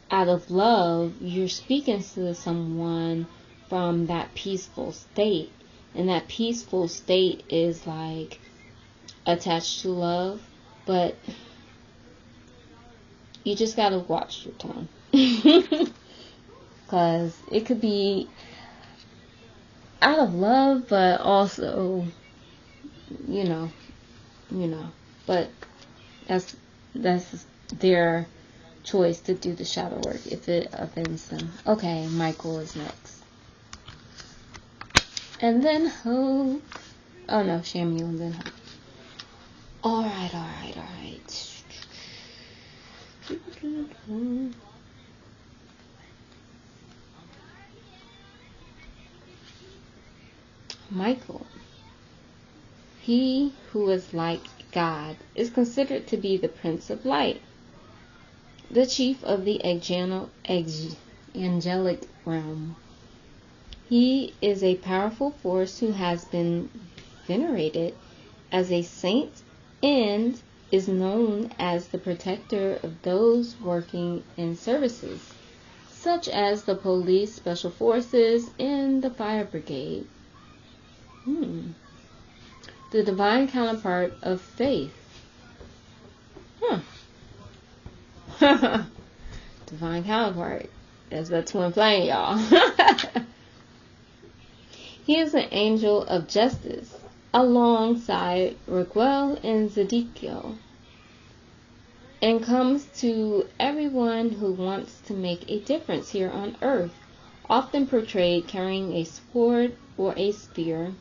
out of love, you're speaking to someone from that peaceful state. And that peaceful state is like attached to love, but you just gotta watch your tone. Because it could be out of love, but also, you know, but that's their choice to do the shadow work if it offends them. Okay, Michael is next. And then Hope. Oh no, Shamuel and then Hope. Alright. Michael. He who is like God is considered to be the Prince of Light, the chief of the angelic realm. He is a powerful force who has been venerated as a saint and is known as the protector of those working in services, such as the police, special forces, and the fire brigade. The divine counterpart of faith. Divine counterpart. That's that twin flame, y'all. He is an angel of justice, alongside Raquel and Zedekiel, and comes to everyone who wants to make a difference here on earth, often portrayed carrying a sword or a spear,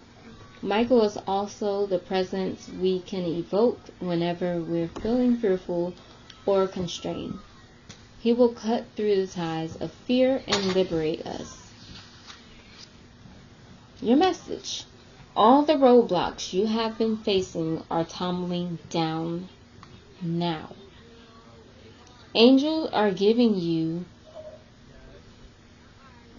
Michael is also the presence we can evoke whenever we're feeling fearful or constrained. He will cut through the ties of fear and liberate us. Your message. All the roadblocks you have been facing are tumbling down now. Angels are giving you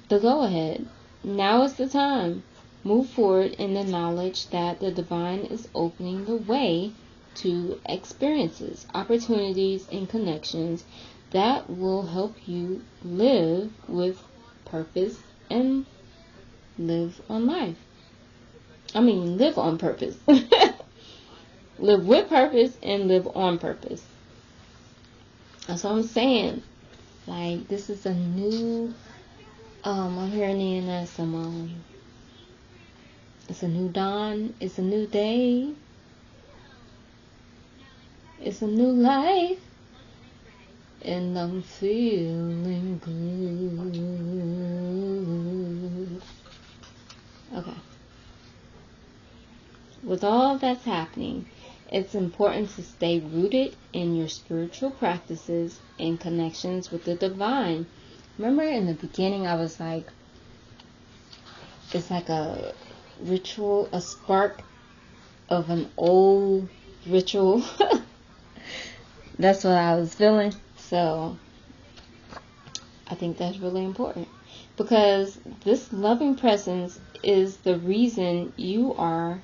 the go-ahead. Now is the time. Move forward in the knowledge that the divine is opening the way to experiences, opportunities, and connections that will help you live with purpose and live on life. Live on purpose. Live with purpose and live on purpose. That's what I'm saying. Like, this is a new, I'm hearing it as some, it's a new dawn, it's a new day, it's a new life, and I'm feeling good. Okay. With all that's happening, it's important to stay rooted in your spiritual practices and connections with the divine. Remember in the beginning I was like, it's like a ritual, a spark of an old ritual. That's what I was feeling. So I think that's really important, because this loving presence is the reason you are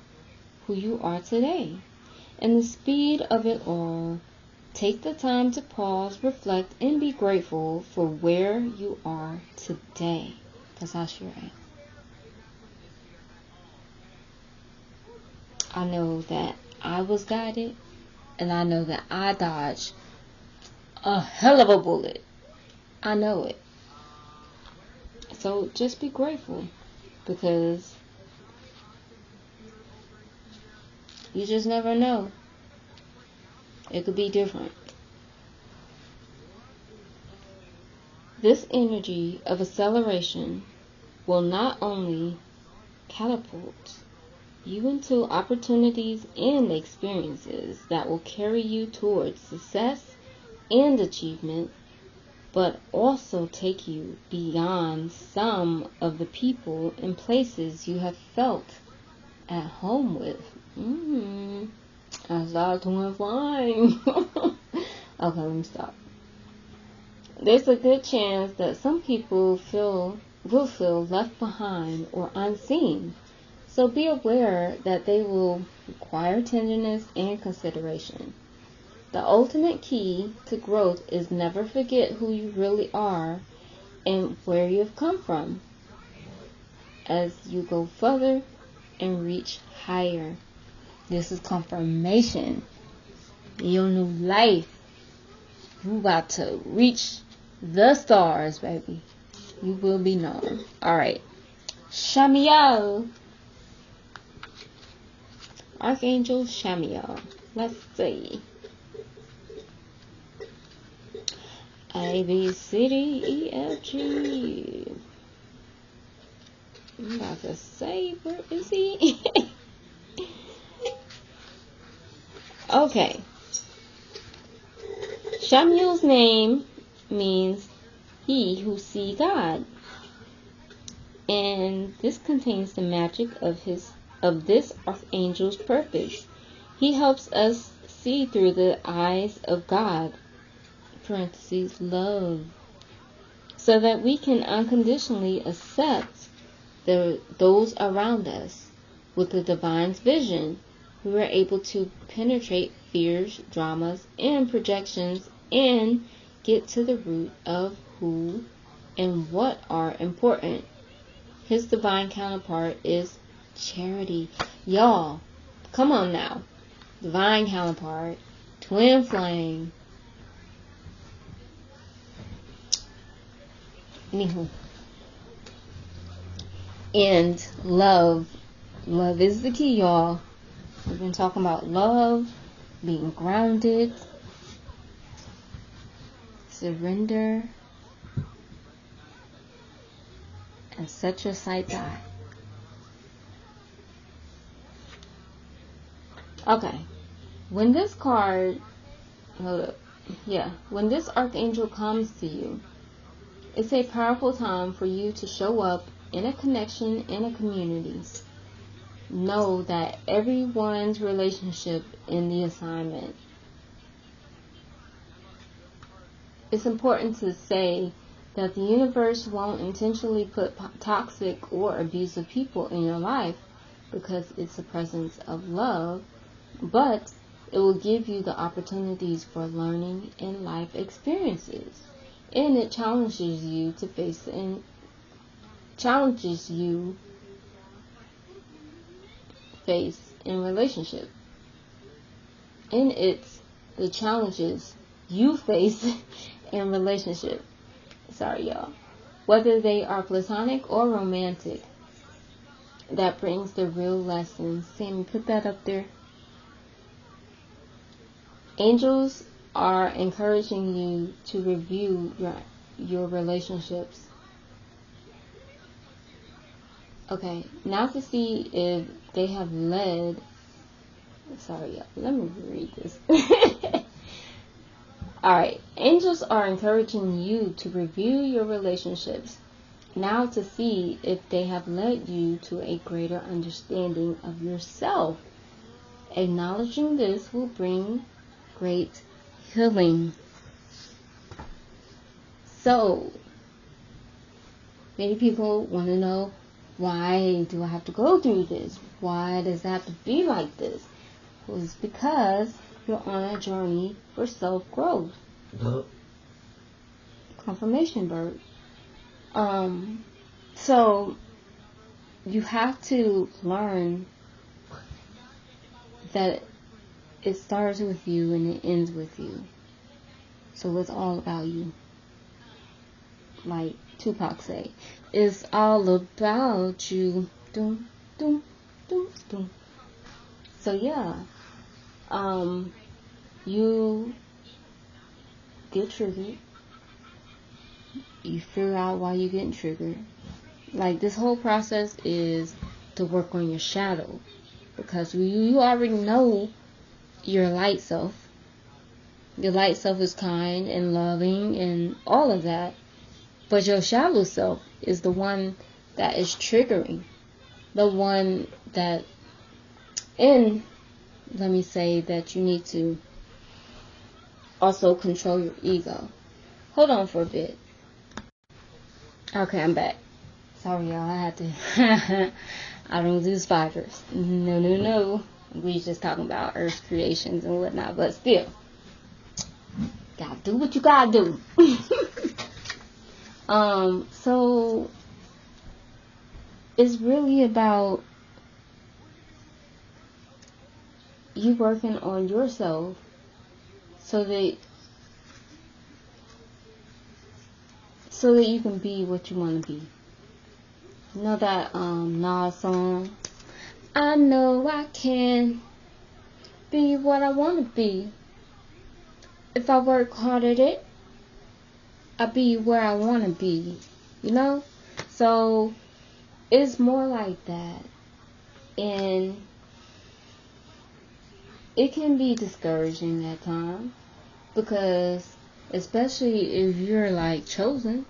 who you are today. And the speed of it all, take the time to pause, reflect, and be grateful for where you are today. Because I sure am. I know that I was guided, and I know that I dodged a hell of a bullet. I know it. So just be grateful, because you just never know. It could be different. This energy of acceleration will not only catapult you into opportunities and experiences that will carry you towards success and achievement, but also take you beyond some of the people and places you have felt at home with. I started doing fine. Okay, let me stop. There's a good chance that some people will feel left behind or unseen. So be aware that they will require tenderness and consideration. The ultimate key to growth is never forget who you really are and where you have come from, as you go further and reach higher. This is confirmation. Your new life. You about to reach the stars, baby. You will be known. Alright. Shamiel. Archangel Shamiel. Let's see. A, B, C, D, E, F, G. I'm about to say, where is he? Okay. Shamiel's name means he who sees God. And this contains the magic of this archangel's purpose. He helps us see through the eyes of God, parentheses, love, so that we can unconditionally accept those around us. With the divine's vision, we are able to penetrate fears, dramas, and projections and get to the root of who and what are important. His divine counterpart is charity. Y'all, come on now. Divine counterpart, twin flame. Anywho. And love. Love is the key, y'all. We've been talking about love, being grounded, surrender, and set your sights high. Okay. When this card, hold up. Yeah. When this archangel comes to you, it's a powerful time for you to show up in a connection, in a community. Know that everyone's relationship in the assignment. It's important to say that the universe won't intentionally put toxic or abusive people in your life because it's a presence of love, but it will give you the opportunities for learning and life experiences. And it challenges you to face and challenges you face in relationship. And it's the challenges you face in relationship. Sorry, y'all. Whether they are platonic or romantic, that brings the real lessons. Sammy, put that up there. Angels are encouraging you to review your relationships. Okay, now to see if they have led. Sorry, y'all. Let me read this. Alright, angels are encouraging you to review your relationships now to see if they have led you to a greater understanding of yourself. Acknowledging this will bring great healing. So, many people want to know, why do I have to go through this? Why does it have to be like this? Well, it's because you're on a journey for self-growth. Confirmation, bird. So you have to learn that it starts with you and it ends with you. So it's all about you. Like Tupac say, it's all about you. Doom, doom, doom, doom. So yeah. You get triggered. You figure out why you're getting triggered. Like, this whole process is to work on your shadow. Because you already know your light self. Your light self is kind and loving and all of that. But your shadow self is the one that is triggering. The one that, and let me say that you need to also control your ego. Hold on for a bit. Okay, I'm back. Sorry, y'all. I had to. I don't do spiders. No. We just talking about Earth's creations and whatnot. But still, gotta do what you gotta do. So it's really about you working on yourself so that you can be what you want to be. You know that Nas song, I know I can be what I want to be. If I work hard at it, I'll be where I want to be. You know? So it's more like that. And it can be discouraging at times, because especially if you're like chosen,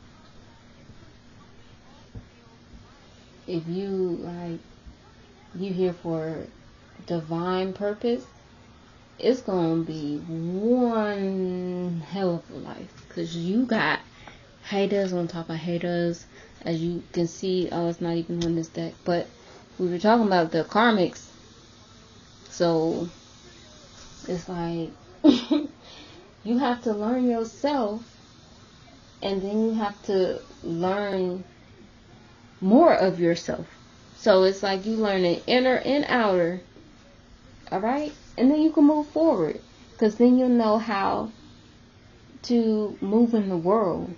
if you here for divine purpose, it's gonna be one hell of a life, because you got haters on top of haters. As you can see, it's not even on this deck, but we were talking about the karmics. So it's like you have to learn yourself, and then you have to learn more of yourself. So it's like you learn an inner and outer, alright? And then you can move forward, because then you'll know how to move in the world.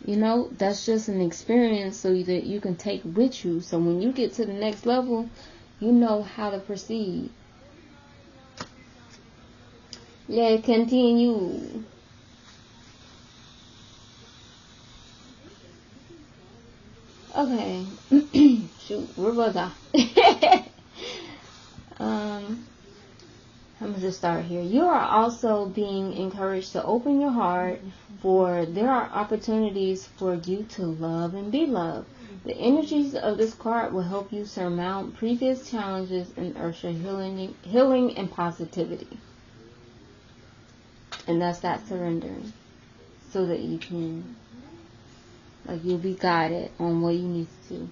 You know, that's just an experience so that you can take with you. So when you get to the next level, you know how to proceed. Yeah, continue. Okay. Shoot, where was I? I'm going to just start here. You are also being encouraged to open your heart, for there are opportunities for you to love and be loved. The energies of this card will help you surmount previous challenges and usher healing and positivity. And that's that surrendering. So that you can, you'll be guided on what you need to do.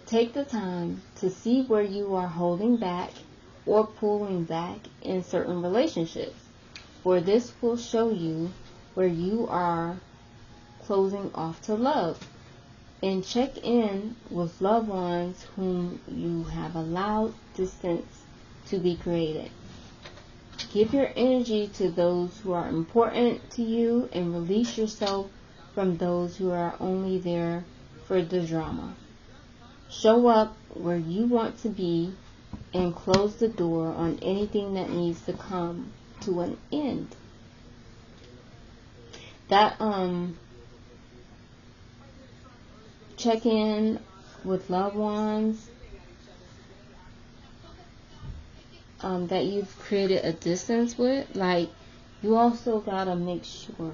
Take the time to see where you are holding back or pulling back in certain relationships, for this will show you where you are closing off to love. And check in with loved ones whom you have allowed distance to be created. Give your energy to those who are important to you and release yourself from those who are only there for the drama. Show up where you want to be and close the door on anything that needs to come to an end. That check in with loved ones that you've created a distance with, you also gotta make sure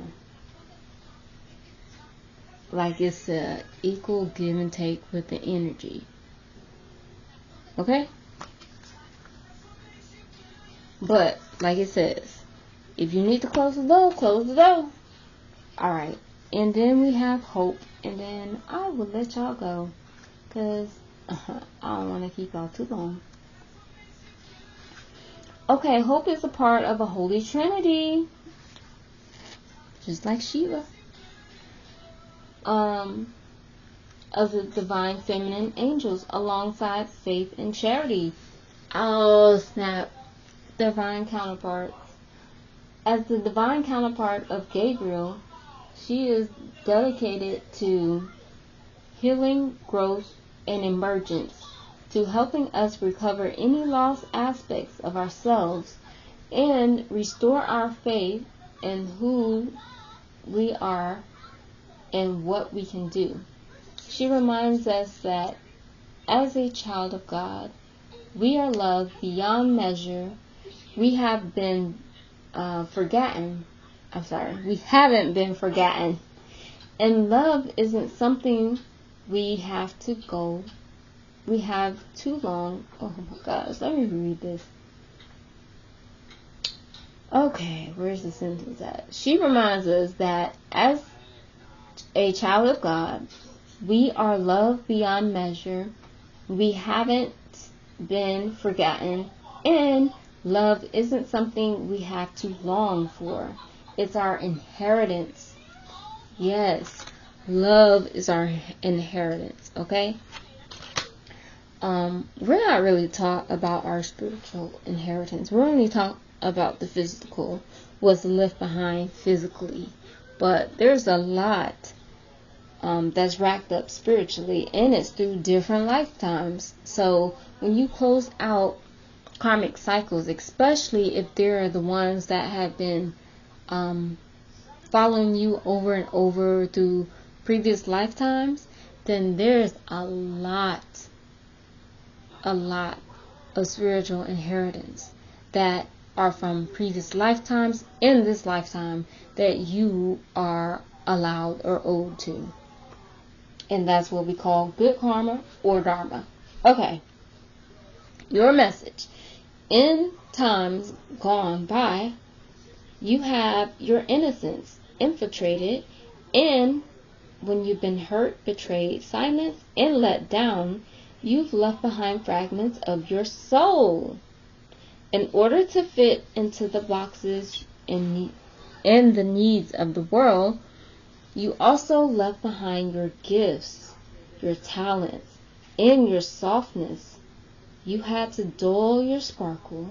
it's a equal give and take with the energy. Okay? But like it says, if you need to close the door, close the door. Alright. And then we have hope, and then I will let y'all go, because I don't want to keep y'all too long. Okay, hope is a part of a holy trinity, just like Shiva, of the divine feminine angels, alongside faith and charity. Oh snap, divine counterparts. As the divine counterpart of Gabriel, she is dedicated to healing, growth, and emergence, to helping us recover any lost aspects of ourselves and restore our faith in who we are and what we can do. She reminds us that as a child of God, we are loved beyond measure. We have been forgotten. We haven't been forgotten. And love isn't something we have too long. Oh my gosh, let me read this. Okay, where's the sentence at? She reminds us that as a child of God, we are loved beyond measure. We haven't been forgotten. And love isn't something we have to long for. It's our inheritance. Yes, love is our inheritance, okay? We're not really taught about our spiritual inheritance. We're only taught about the physical, what's left behind physically. But there's a lot that's racked up spiritually, and it's through different lifetimes. So when you close out karmic cycles, especially if they're the ones that have been following you over and over through previous lifetimes, then there's a lot of spiritual inheritance that are from previous lifetimes in this lifetime that you are allowed or owed to. And that's what we call good karma or dharma. Okay. Your message. In times gone by, you have your innocence infiltrated, and when you've been hurt, betrayed, silenced, and let down, you've left behind fragments of your soul. In order to fit into the boxes and the needs of the world, you also left behind your gifts, your talents, and your softness. You had to dull your sparkle,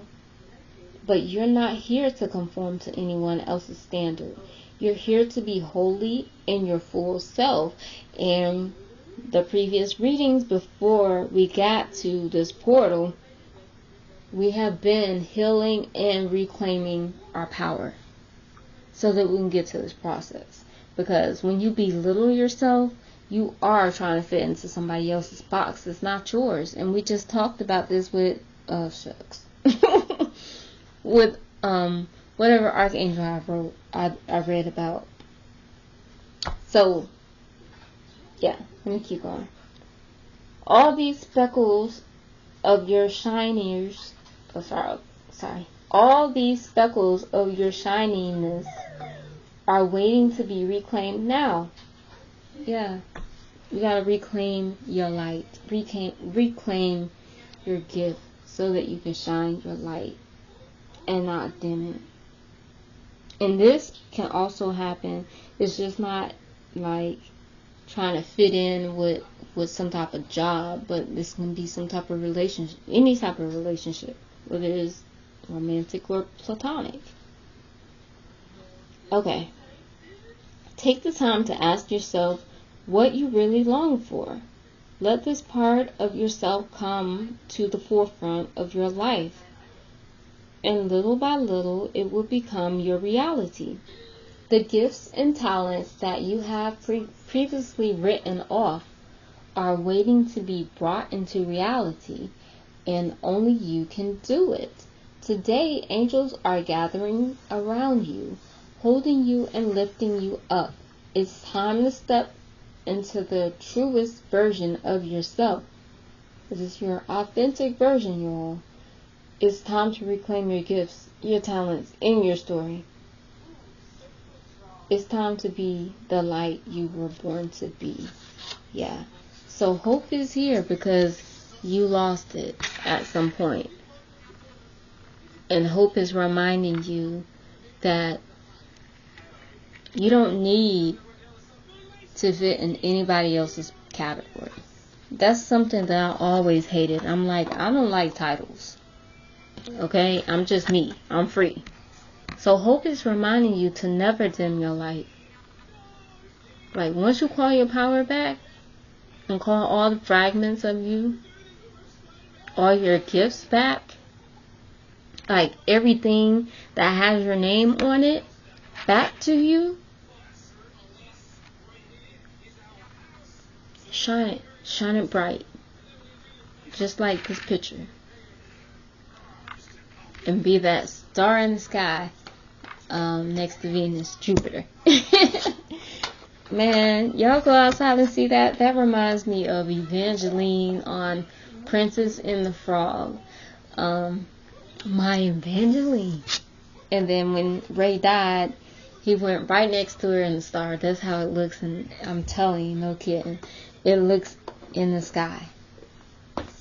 but you're not here to conform to anyone else's standard. You're here to be holy in your full self. And the previous readings before we got to this portal, we have been healing and reclaiming our power so that we can get to this process. Because when you belittle yourself, you are trying to fit into somebody else's box. It's not yours. And we just talked about this with shucks. with whatever archangel I read about. So yeah, let me keep going. All these speckles of your shiners, all these speckles of your shininess are waiting to be reclaimed now. Yeah, you gotta reclaim your light, reclaim your gift, so that you can shine your light and not dim it. And this can also happen. It's just not like trying to fit in with some type of job, but this can be some type of relationship, any type of relationship, whether it's romantic or platonic. Okay. Take the time to ask yourself what you really long for. Let this part of yourself come to the forefront of your life, and little by little it will become your reality. The gifts and talents that you have previously written off are waiting to be brought into reality, and only you can do it. Today, angels are gathering around you, holding you and lifting you up. It's time to step into the truest version of yourself. This is your authentic version, y'all. It's time to reclaim your gifts, your talents, and your story. It's time to be the light you were born to be. Yeah. So hope is here because you lost it at some point. And hope is reminding you that you don't need to fit in anybody else's category. That's something that I always hated. I'm like, I don't like titles. Okay? I'm just me. I'm free. So hope is reminding you to never dim your light. Like, once you call your power back and call all the fragments of you, all your gifts back, like everything that has your name on it, back to you, shine it bright, just like this picture, and be that star in the sky next to Venus, Jupiter. Man, y'all go outside and see that. That reminds me of Evangeline on Princess and the Frog. My Evangeline. And then when Ray died, he went right next to her in the star. That's how it looks, and I'm telling you, no kidding. It looks in the sky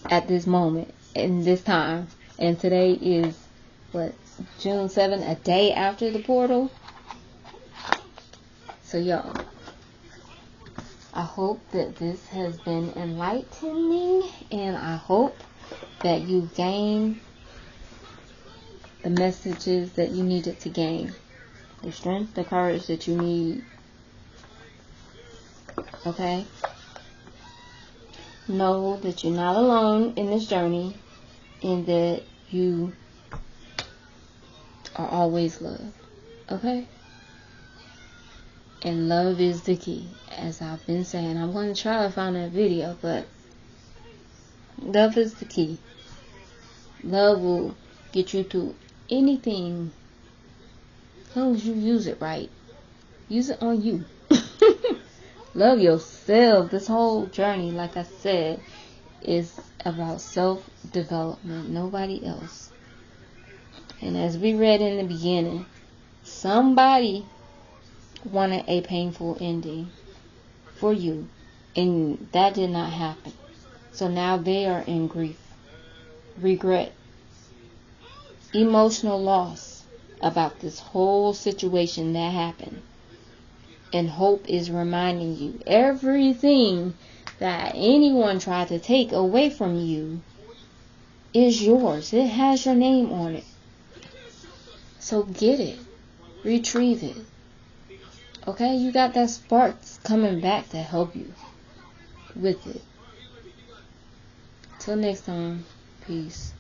at this moment, in this time. And today is, June 7th, a day after the portal. So y'all, I hope that this has been enlightening, and I hope that you gained the messages that you needed to gain, the strength, the courage that you need. Okay? Know that you're not alone in this journey, and that you are always loved. Okay? And love is the key, as I've been saying. I'm going to try to find that video, but love is the key. Love will get you through anything as long as you use it right. Use it on you. Love yourself. This whole journey, like I said, is about self-development, nobody else. And as we read in the beginning, somebody wanted a painful ending for you, and that did not happen. So now they are in grief, regret, emotional loss about this whole situation that happened. And hope is reminding you, everything that anyone tried to take away from you is yours. It has your name on it. So get it. Retrieve it. Okay? You got that spark coming back to help you with it. Till next time. Peace.